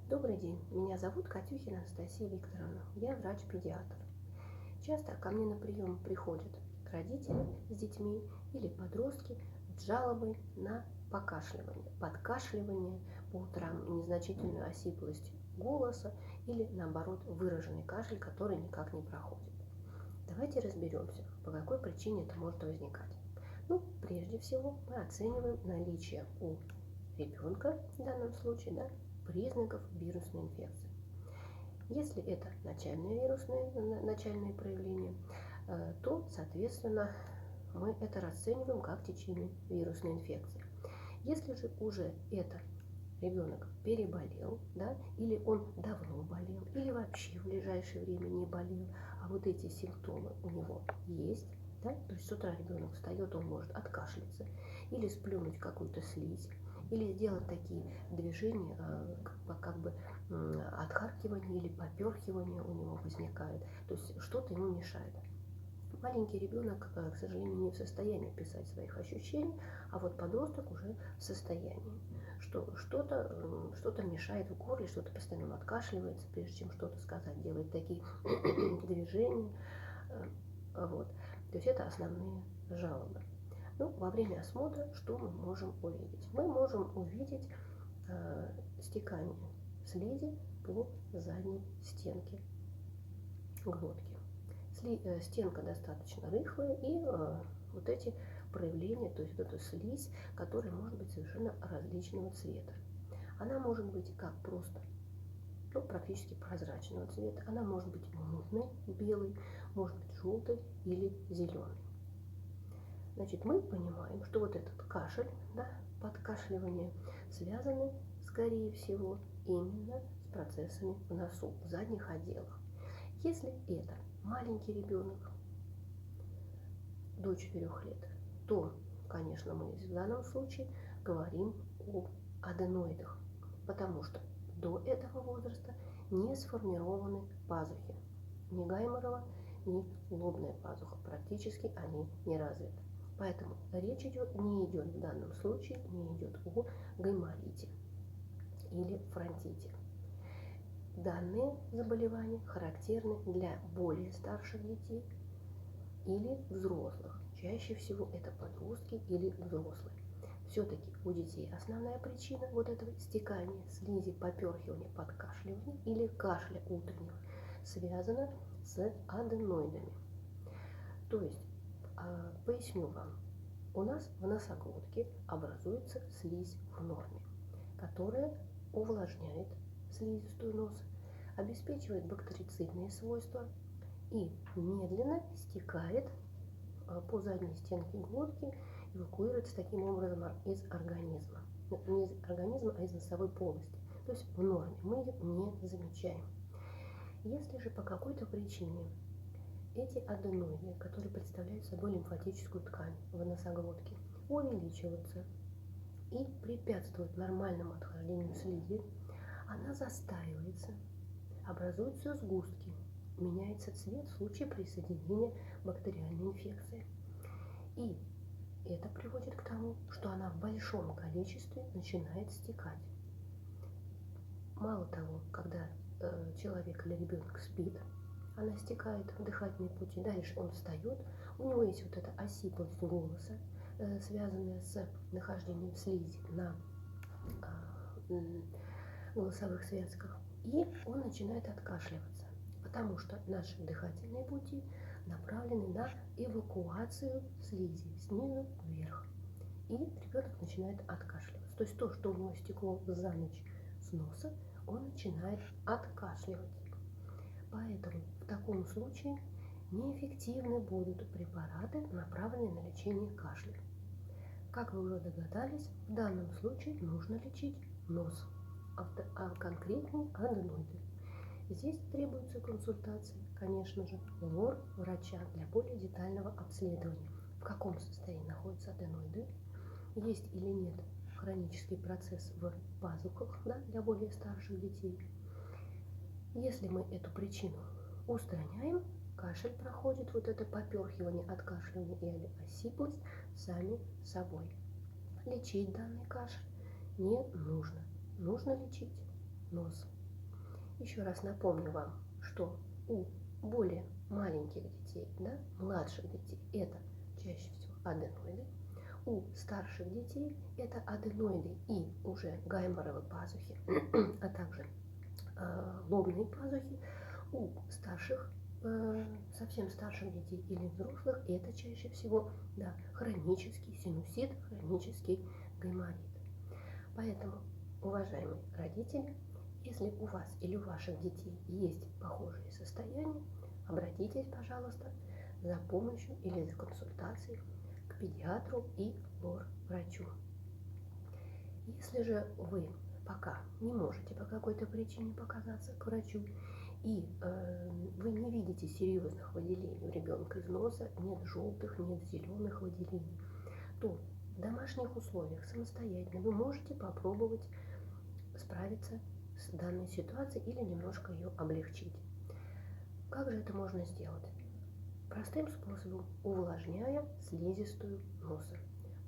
Добрый день, меня зовут Катюхина Анастасия Викторовна, я врач-педиатр. Часто ко мне на прием приходят родители с детьми или подростки с жалобой на покашливание, подкашливание по утрам, незначительную осиплость голоса или наоборот выраженный кашель, который никак не проходит. Давайте разберемся, по какой причине это может возникать. Прежде всего мы оцениваем наличие у ребенка, в данном случае, признаков вирусной инфекции. Если это начальные проявления, то, соответственно, мы это расцениваем как течение вирусной инфекции. Если же уже это ребенок переболел, или он давно болел, или вообще в ближайшее время не болел, а вот эти симптомы у него есть, то есть с утра ребенок встает, он может откашляться, или сплюнуть какую-то слизь, или сделать такие движения, как бы отхаркивание или поперхивание у него возникает, то есть что-то ему мешает. Маленький ребенок, к сожалению, не в состоянии писать своих ощущений, а вот подросток уже в состоянии, что что-то мешает в горле, что-то постоянно откашливается, прежде чем что-то сказать, делает такие движения. Вот. То есть это основные жалобы. Во время осмотра что мы можем увидеть? Мы можем увидеть стекание слизи по задней стенке глотки. Стенка достаточно рыхлая, и вот эти проявления, то есть вот эту слизь, которая может быть совершенно различного цвета. Она может быть как просто, практически прозрачного цвета, она может быть мутной, белой, может быть желтой или зеленой. Значит, мы понимаем, что вот этот кашель, подкашливание, связаны, скорее всего, именно с процессами в носу, в задних отделах. Если это маленький ребенок до 4 лет, то, конечно, мы в данном случае говорим об аденоидах, потому что до этого возраста не сформированы пазухи, ни Гайморова, ни лобная пазуха, практически они не развиты. Поэтому речь не идет в данном случае о гайморите или фронтите. Данные заболевания характерны для более старших детей или взрослых. Чаще всего это подростки или взрослые. Все-таки у детей основная причина вот этого стекания слизи, поперхивания, подкашливания или кашля утреннего связана с аденоидами. То есть, поясню вам, у нас в носоглотке образуется слизь в норме, которая увлажняет слизистую носа, обеспечивает бактерицидные свойства и медленно стекает по задней стенке глотки, эвакуируется таким образом из организма. Не из организма, а из носовой полости. То есть в норме, мы ее не замечаем. Если же по какой-то причине эти аденоиды, которые представляют собой лимфатическую ткань в носоглотке, увеличиваются и препятствуют нормальному отхождению слизи, она застаивается, образуются сгустки, меняется цвет в случае присоединения бактериальной инфекции. И это приводит к тому, что она в большом количестве начинает стекать. Мало того, когда человек или ребенок спит, она стекает в дыхательные пути, дальше он встает, у него есть вот эта осиплость голоса, связанная с нахождением слизи на голосовых связках, и он начинает откашливаться, потому что наши дыхательные пути направлены на эвакуацию слизи снизу вверх, и ребенок начинает откашливаться. То есть то, что у него стекло за ночь с носа, он начинает откашливать. Поэтому в таком случае неэффективны будут препараты, направленные на лечение кашля. Как вы уже догадались, в данном случае нужно лечить нос, а конкретнее аденоиды. Здесь требуется консультация, конечно же, лор-врача для более детального обследования, в каком состоянии находятся аденоиды, есть или нет хронический процесс в пазухах, для более старших детей. Если мы эту причину устраняем, кашель проходит, вот это поперхивание, откашливание или осиплость сами собой. Лечить данный кашель не нужно. Нужно лечить нос. Еще раз напомню вам, что у более маленьких детей, да, младших детей, это чаще всего аденоиды. У старших детей это аденоиды и уже гайморовые пазухи, а также лобные пазухи. У старших, совсем старших детей или взрослых это чаще всего, да, хронический синусит, хронический гайморит. Поэтому, уважаемые родители, если у вас или у ваших детей есть похожие состояния, обратитесь, пожалуйста, за помощью или за консультацией к педиатру и лор-врачу. Если же вы пока не можете по какой-то причине показаться к врачу, и вы не видите серьезных выделений у ребенка из носа, нет желтых, нет зеленых выделений, то в домашних условиях самостоятельно вы можете попробовать справиться с данной ситуацией или немножко ее облегчить. Как же это можно сделать? Простым способом, увлажняя слизистую носа,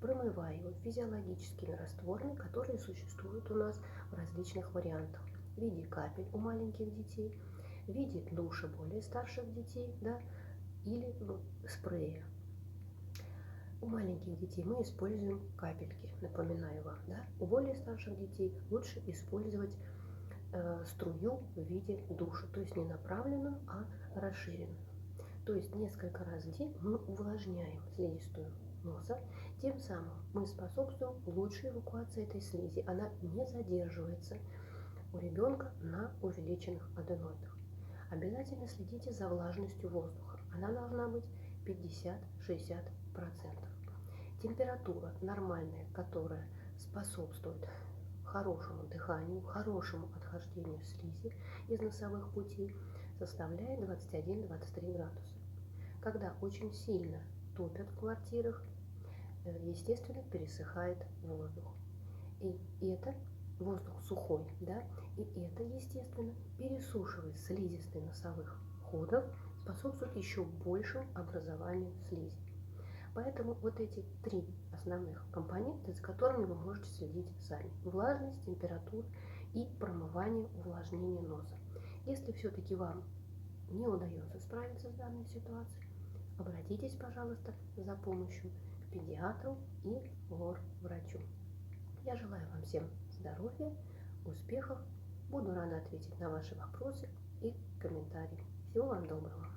промывая его физиологическими растворами, которые существуют у нас в различных вариантах, в виде капель у маленьких детей, в виде душа более старших детей, да, или спрея. У маленьких детей мы используем капельки, напоминаю вам, да. У более старших детей лучше использовать струю в виде душа, то есть не направленную, а расширенную. То есть несколько раз в день мы увлажняем слизистую носа, тем самым мы способствуем лучшей эвакуации этой слизи. Она не задерживается у ребенка на увеличенных аденоидах. Обязательно следите за влажностью воздуха. Она должна быть 50-60%. Температура нормальная, которая способствует хорошему дыханию, хорошему отхождению слизи из носовых путей, составляет 21-23 градуса. Когда очень сильно топят в квартирах, естественно, пересыхает воздух. И это воздух сухой, да, и это, естественно, пересушивает слизистые носовых ходов, способствует еще большему образованию слизи. Поэтому вот эти три основных компонента, за которыми вы можете следить сами. Влажность, температура и промывание, увлажнение носа. Если все-таки вам не удается справиться с данной ситуацией, обратитесь, пожалуйста, за помощью к педиатру и лор-врачу. Я желаю вам всем здоровья, успехов. Буду рада ответить на ваши вопросы и комментарии. Всего вам доброго.